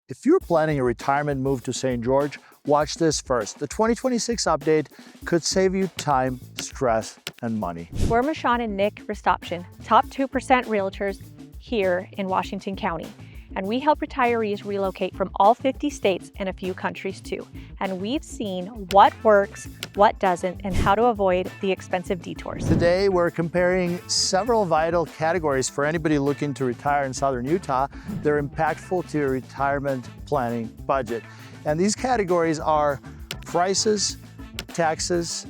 If you're planning a retirement move to St. George, watch this first. The 2026 update could save you time, stress, and money. We're Michon and Nick Rastopchin, top 2% realtors here in Washington County. And we help retirees relocate from all 50 states and a few countries too. And we've seen what works, what doesn't, and how to avoid the expensive detours. Today, we're comparing several vital categories for anybody looking to retire in Southern Utah. They're impactful to your retirement planning budget. And these categories are prices, taxes,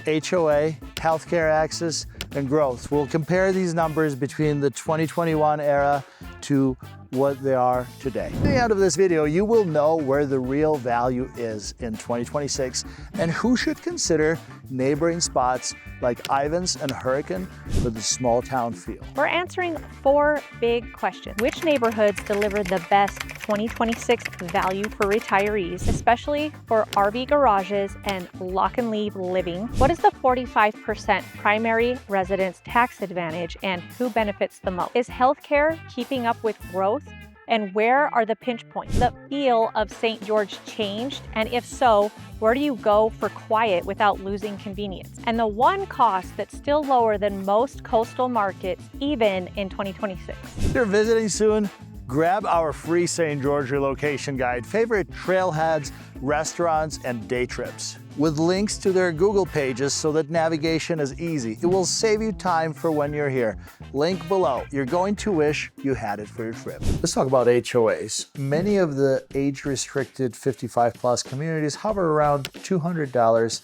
HOA, healthcare access, and growth. We'll compare these numbers between the 2021 era to what they are today. At the end of this video, you will know where the real value is in 2026 and who should consider neighboring spots like Ivins and Hurricane for the small town feel. We're answering 4 big questions. Which neighborhoods deliver the best 2026 value for retirees, especially for RV garages and lock and leave living? What is the 45% primary residence tax advantage and who benefits the most? Is healthcare keeping up with growth? And where are the pinch points? The feel of St. George changed? And if so, where do you go for quiet without losing convenience? And the one cost that's still lower than most coastal markets, even in 2026. If you're visiting soon, grab our free St. George relocation guide, favorite trailheads, restaurants, and day trips, with links to their Google pages so that navigation is easy. It will save you time for when you're here. Link below. You're going to wish you had it for your trip. Let's talk about HOAs. Many of the age-restricted 55-plus communities hover around $200,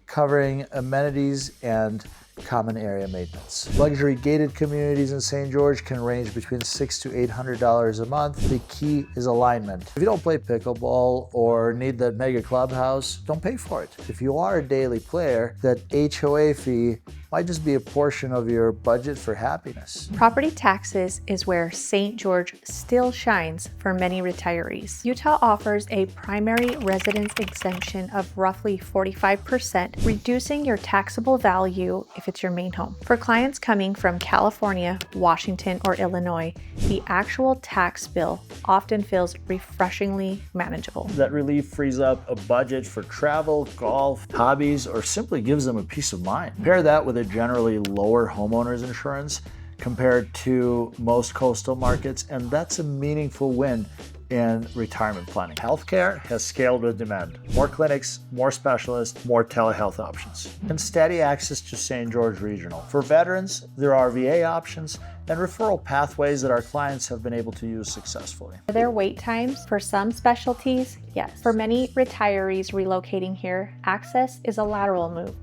covering amenities and common area maintenance. Luxury gated communities in St. George can range between $600 to $800 a month. The key is alignment. If you don't play pickleball or need that mega clubhouse, don't pay for it. If you are a daily player, that HOA fee might just be a portion of your budget for happiness. Property taxes is where St. George still shines for many retirees. Utah offers a primary residence exemption of roughly 45%, reducing your taxable value if it's your main home. For clients coming from California, Washington, or Illinois, the actual tax bill often feels refreshingly manageable. That relief frees up a budget for travel, golf, hobbies, or simply gives them a peace of mind. Pair that with a generally lower homeowners insurance compared to most coastal markets, and that's a meaningful win in retirement planning. Healthcare has scaled with demand. More clinics, more specialists, more telehealth options, and steady access to St. George Regional. For veterans, there are VA options and referral pathways that our clients have been able to use successfully. Are there wait times for some specialties? Yes. For many retirees relocating here, access is a lateral move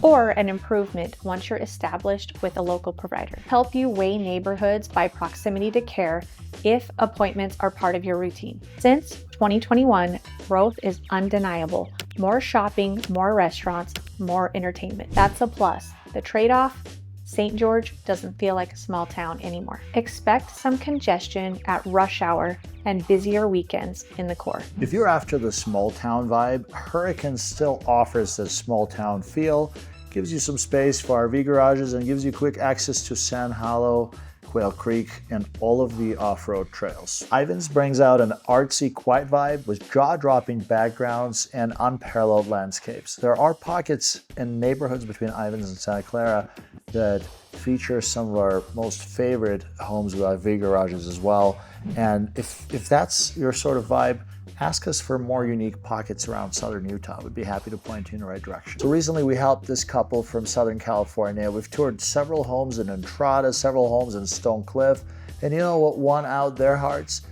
or an improvement once you're established with a local provider. Help you weigh neighborhoods by proximity to care if appointments are part of your routine. Since 2021, growth is undeniable. More shopping, more restaurants, more entertainment. That's a plus. The trade-off, St. George doesn't feel like a small town anymore. Expect some congestion at rush hour and busier weekends in the core. If you're after the small town vibe, Hurricane still offers the small town feel, gives you some space for RV garages, and gives you quick access to Sand Hollow, Quail Creek, and all of the off-road trails. Ivins brings out an artsy, quiet vibe with jaw-dropping backgrounds and unparalleled landscapes. There are pockets and neighborhoods between Ivins and Santa Clara that feature some of our most favorite homes with RV garages as well. And if that's your sort of vibe, ask us for more unique pockets around Southern Utah. We'd be happy to point you in the right direction. So recently we helped this couple from Southern California. We've toured several homes in Entrada, several homes in Stone Cliff, and you know what won out their hearts?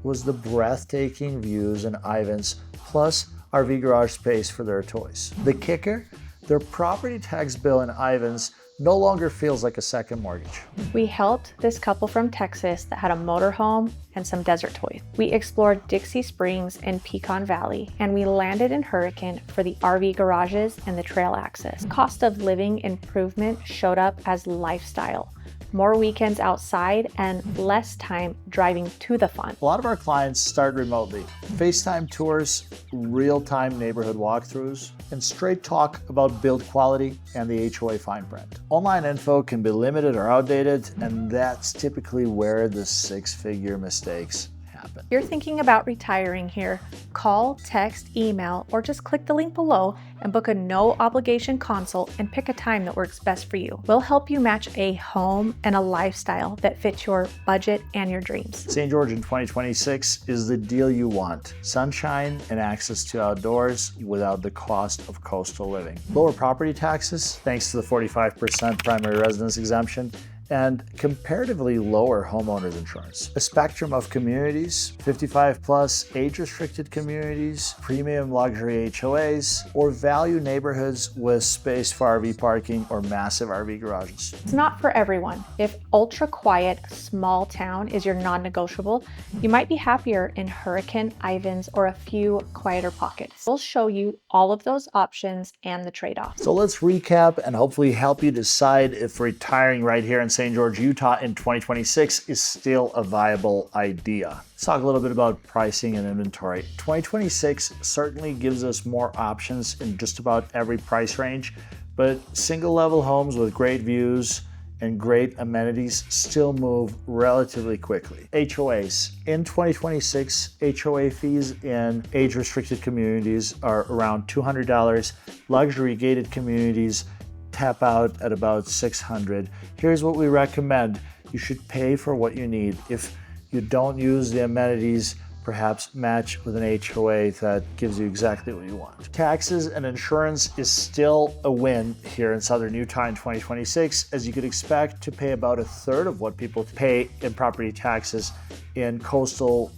Was the breathtaking views in Ivins, plus RV garage space for their toys. The kicker? Their property tax bill in Ivins no longer feels like a second mortgage. We helped this couple from Texas that had a motorhome and some desert toys. We explored Dixie Springs and Pecan Valley, and we landed in Hurricane for the RV garages and the trail access. Cost of living improvement showed up as lifestyle. More weekends outside and less time driving to the fun. A lot of our clients start remotely. FaceTime tours, real-time neighborhood walkthroughs, and straight talk about build quality and the HOA fine print. Online info can be limited or outdated, and that's typically where the six-figure mistakes happen. happen. If you're thinking about retiring here, call, text, email, or just click the link below and book a no-obligation consult and pick a time that works best for you. We'll help you match a home and a lifestyle that fits your budget and your dreams. St. George in 2026 is the deal you want. Sunshine and access to outdoors without the cost of coastal living. Lower property taxes, thanks to the 45% primary residence exemption, and comparatively lower homeowners insurance. A spectrum of communities, 55 plus age-restricted communities, premium luxury HOAs, or value neighborhoods with space for RV parking or massive RV garages. It's not for everyone. If ultra-quiet, small town is your non-negotiable, you might be happier in Hurricane, Ivins, or a few quieter pockets. We'll show you all of those options and the trade-offs. So let's recap and hopefully help you decide if retiring right here in St. George, Utah in 2026 is still a viable idea. Let's talk a little bit about pricing and inventory. 2026 certainly gives us more options in just about every price range, but single level homes with great views and great amenities still move relatively quickly. HOAs. In 2026, HOA fees in age-restricted communities are around $200. Luxury gated communities tap out at about $600. Here's what we recommend. You should pay for what you need. If you don't use the amenities, perhaps match with an HOA that gives you exactly what you want. Taxes and insurance is still a win here in Southern Utah in 2026, as you could expect to pay about a third of what people pay in property taxes in coastal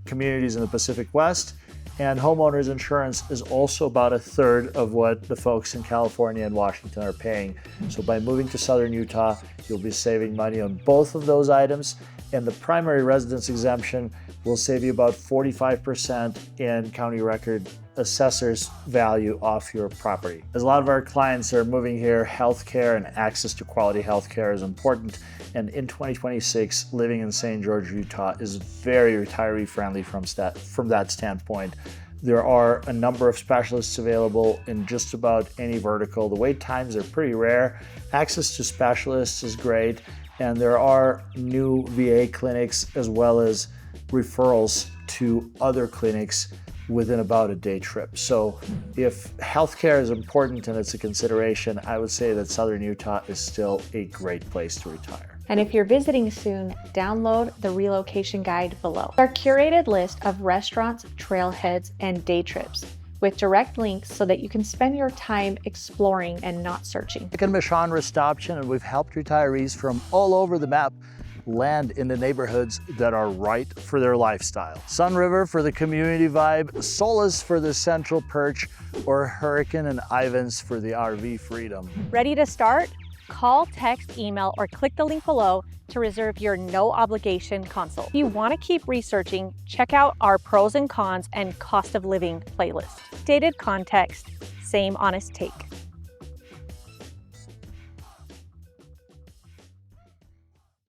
communities in the Pacific West. And homeowners insurance is also about a third of what the folks in California and Washington are paying. So by moving to Southern Utah, you'll be saving money on both of those items. And the primary residence exemption will save you about 45% in county record assessor's value off your property. As a lot of our clients are moving here, healthcare and access to quality healthcare is important. And in 2026, living in St. George, Utah is very retiree friendly from that standpoint. There are a number of specialists available in just about any vertical. The wait times are pretty rare. Access to specialists is great. And there are new VA clinics as well as referrals to other clinics within about a day trip. So if healthcare is important and it's a consideration, I would say that Southern Utah is still a great place to retire. And if you're visiting soon, download the relocation guide below. Our curated list of restaurants, trailheads, and day trips with direct links so that you can spend your time exploring and not searching. I'm Michon and Rastopchin, and we've helped retirees from all over the map land in the neighborhoods that are right for their lifestyle. Sun River for the community vibe, Solace for the central perch, or Hurricane and Ivins for the RV freedom. Ready to start? Call, text, email, or click the link below to reserve your no obligation consult. If you want to keep researching, check out our pros and cons and cost of living playlist. Stated context, same honest take.